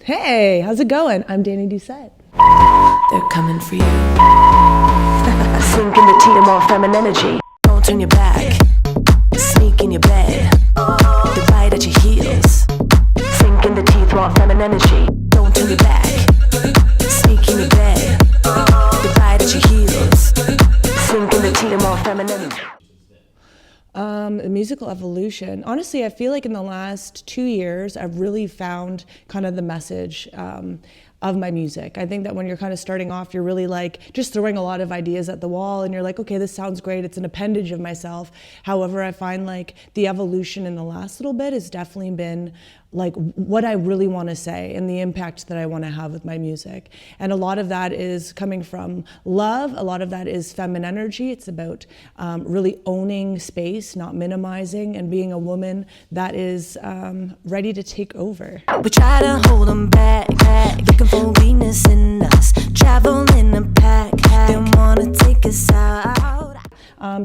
Hey, how's it going? I'm Dani Doucette. They're coming for you. Sink in the tea to more femininity. Don't turn your back. Sneak in your bed. The bite at your heels. Sink in the teeth, want femininity. Don't turn your back. Sneak in your bed. The bite at your heels. Sink in the tea to more femininity. Musical evolution. Honestly, I feel like in the last 2 years, I've really found kind of the message of my music. I think that when you're kind of starting off, you're really like just throwing a lot of ideas at the wall and you're like, okay, this sounds great. It's an appendage of myself. However, I find like the evolution in the last little bit has definitely been like what I really want to say and the impact that I want to have with my music. And a lot of that is coming from love. A lot of that is feminine energy. It's about really owning space, not minimizing, and being a woman that is ready to take over. We try to hold them back, looking for weakness in us. Travel in a pack, they wanna take us out.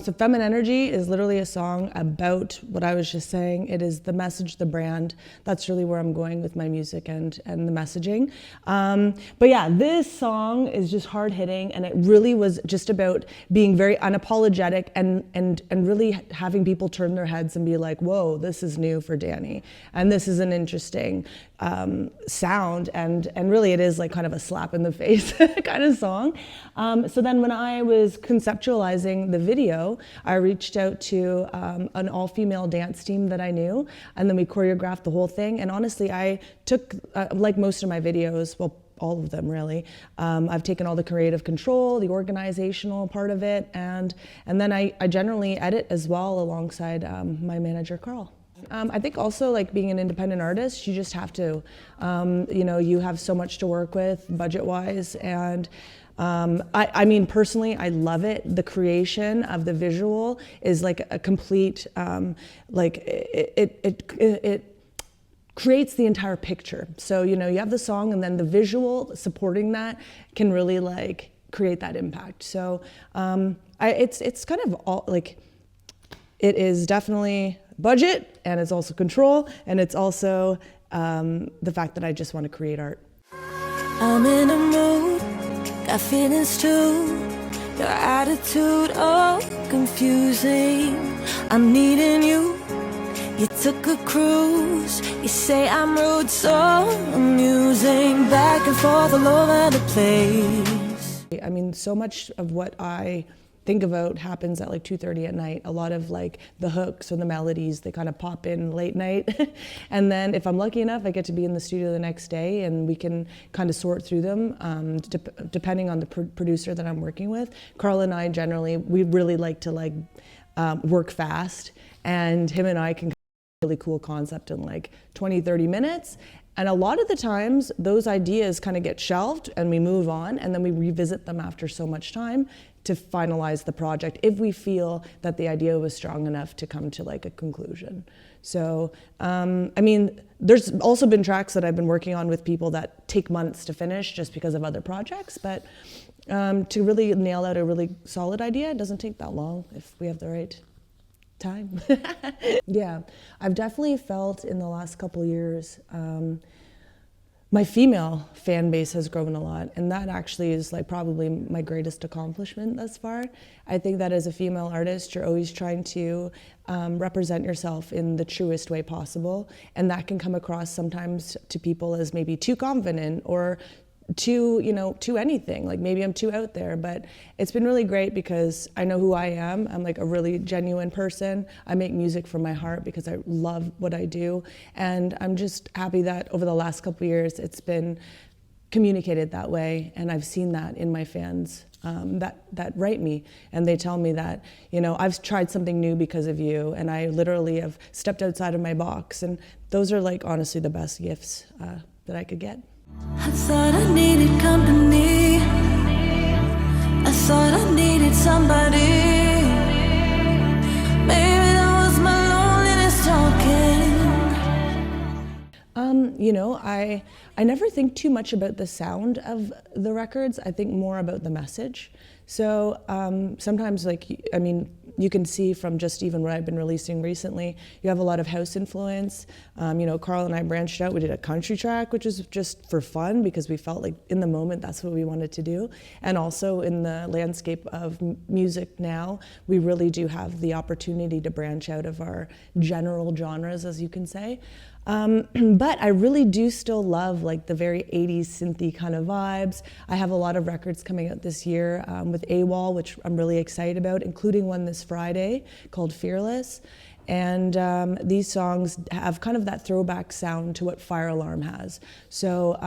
So Feminine Energy is literally a song about what I was just saying. It is the message, the brand. That's really where I'm going with my music and the messaging. But yeah, this song is just hard hitting, and it really was just about being very unapologetic and really having people turn their heads and be like, whoa, this is new for Dani. And this is an interesting sound, and really it is like kind of a slap in the face kind of song. So then when I was conceptualizing the video, I reached out to an all-female dance team that I knew, and then we choreographed the whole thing. And honestly, I took, like most of my videos, well, all of them really, I've taken all the creative control, the organizational part of it, and then I generally edit as well alongside my manager, Carl. I think also like being an independent artist, you just have to, you know, you have so much to work with budget-wise, and I mean, personally, I love it. The creation of the visual is like a complete, like it creates the entire picture. So, you know, you have the song and then the visual supporting that can really like create that impact. So it's kind of all like, it is definitely budget, and it's also control, and it's also the fact that I just want to create art. I'm in a mood, got feelings too. Your attitude, oh, confusing. I'm needing you. You took a cruise. You say I'm rude, so amusing. Back and forth all over the place. I mean, so much of what I think about happens at like 2:30 at night. A lot of like the hooks or the melodies, they kind of pop in late night. And then if I'm lucky enough, I get to be in the studio the next day and we can kind of sort through them depending on the producer that I'm working with. Carl and I generally, we really like to like work fast, and him and I can really cool concept in like 20-30 minutes. And a lot of the times those ideas kind of get shelved and we move on, and then we revisit them after so much time to finalize the project if we feel that the idea was strong enough to come to like a conclusion. So, I mean, there's also been tracks that I've been working on with people that take months to finish just because of other projects, but to really nail out a really solid idea, it doesn't take that long if we have the right time. Yeah, I've definitely felt in the last couple years, my female fan base has grown a lot, and that actually is like probably my greatest accomplishment thus far. I think that as a female artist, you're always trying to represent yourself in the truest way possible, and that can come across sometimes to people as maybe too confident or too, you know, too anything, like maybe I'm too out there. But it's been really great because I know who I am. I'm like a really genuine person. I make music from my heart because I love what I do, and I'm just happy that over the last couple of years it's been communicated that way, and I've seen that in my fans that write me, and they tell me that, you know, I've tried something new because of you, and I literally have stepped outside of my box, and those are like honestly the best gifts that I could get. I thought I needed company. I thought I needed somebody. Maybe that was my loneliness talking. You know, I never think too much about the sound of the records. I think more about the message. So sometimes, like, I mean, you can see from just even what I've been releasing recently, you have a lot of house influence. You know, Carl and I branched out. We did a country track, which is just for fun because we felt like in the moment that's what we wanted to do. And also in the landscape of music now, we really do have the opportunity to branch out of our general genres, as you can say. But I really do still love like the very 80s synthy kind of vibes. I have a lot of records coming out this year with AWOL, which I'm really excited about, including one this Friday called Fearless. And these songs have kind of that throwback sound to what Fire Alarm has. So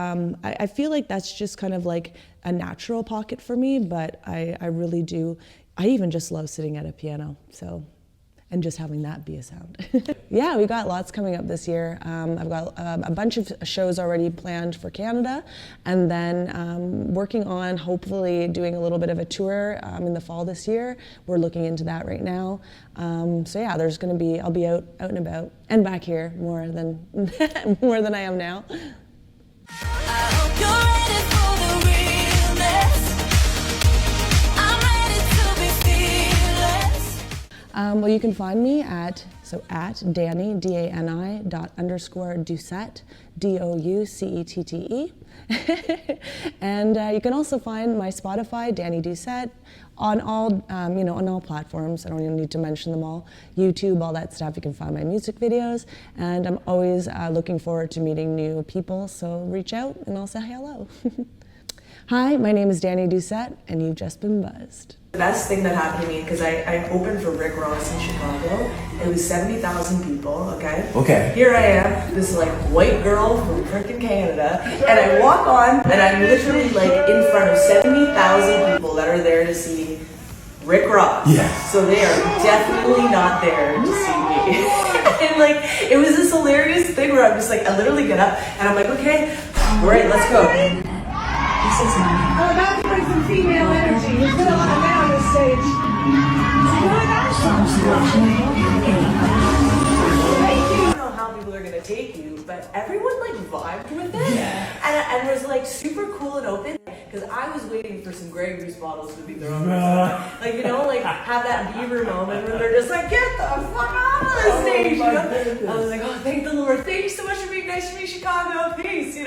I feel like that's just kind of like a natural pocket for me, but I really do. I even just love sitting at a piano. So. And just having that be a sound. Yeah, we got lots coming up this year. I've got a bunch of shows already planned for Canada, and then working on hopefully doing a little bit of a tour in the fall this year. We're looking into that right now. So yeah, there's going to be, I'll be out and about and back here more than more than I am now. I hope you're ready for the realness. I'm ready to be fearless. Well, you can find me at Dani, D-A-N-I _Doucette, D-O-U-C-E-T-T-E. And you can also find my Spotify, Dani Doucette, on all, you know, on all platforms. I don't even need to mention them all. YouTube, all that stuff. You can find my music videos. And I'm always looking forward to meeting new people. So reach out and I'll say hello. Hi, my name is Dani Doucette, and you've just been buzzed. The best thing that happened to me, because I opened for Rick Ross in Chicago. It was 70,000 people, okay? Okay. Here I am, this like white girl from frickin' Canada, and I walk on, and I'm literally like in front of 70,000 people that are there to see Rick Ross. Yeah. So they are definitely not there to see me. And like, it was this hilarious thing where I'm just like, I literally get up, and I'm like, okay, all right, let's go. Oh, about to bring some female energy. There's been a lot of men on this stage. I don't know how people are gonna take you, but everyone like vibed with it, and was like super cool and open. Because I was waiting for some Grey Goose bottles to be thrown, like, you know, like have that Bieber moment where they're just like, get the fuck off of the stage. You know? I was like, oh, thank the Lord, thank you so much for being nice to me, Chicago, peace. You know.